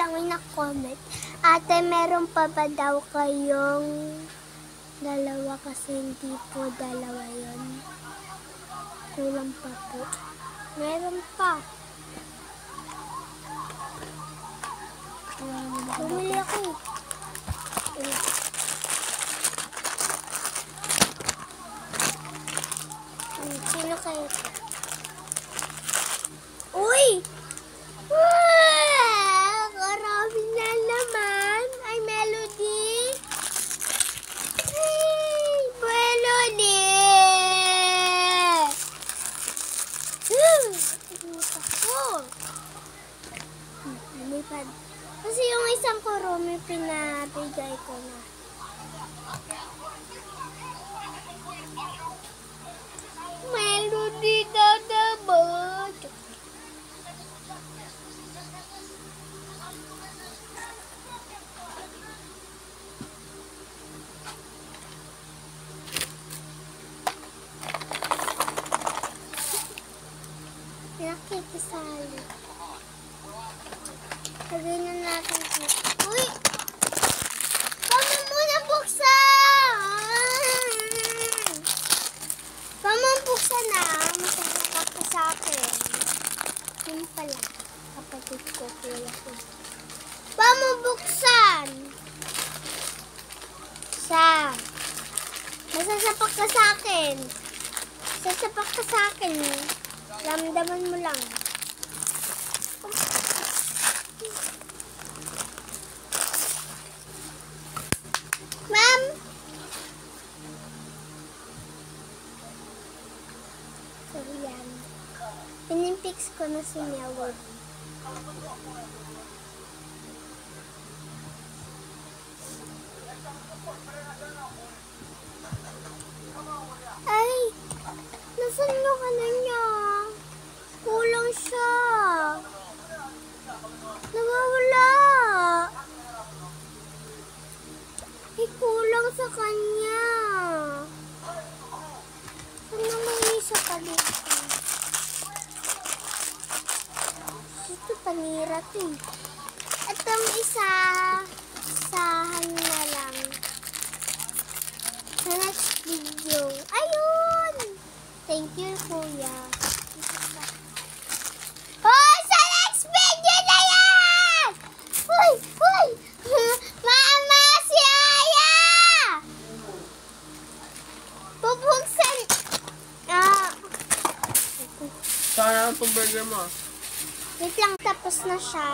lang may na-comment. Ate, meron pa ba daw kayong dalawa kasi hindi po dalawa yun. Kulang pa po. Meron pa. Bumili ako. Sino kayo? Uy! Karami na naman. Ay, Melody. Hey, Melody! Lumipad. Kasi yung isang kurumi pinabigay ko na. Melody dadabot. Nakikisali. Lagay na natin dito. Uy! Pama muna buksan! Pama buksan na. Masasakak ka sa akin. Yun pala. Kapatid ko. Kuya ko. Pama buksan! Masasapak ka sa akin. Masasapak ka sa akin. Ramdaman mo lang. Ma'am! So, yan. Pinipix ko na si Meward. Ay! Nasaan yung ano niya? Kulang siya. Nawawala. Ay, kulang sa kanya. Saan naman isa pa dito? Ito, panira to. Itong isa, isahan na lang. Sa next video. Ayun! Thank you, Kuya. Hoy! Sa next video na yan! Hoy! Hoy! Mama! Si Aya! Bubuksan! Saan ang burger mo? Wait lang, tapos na siya.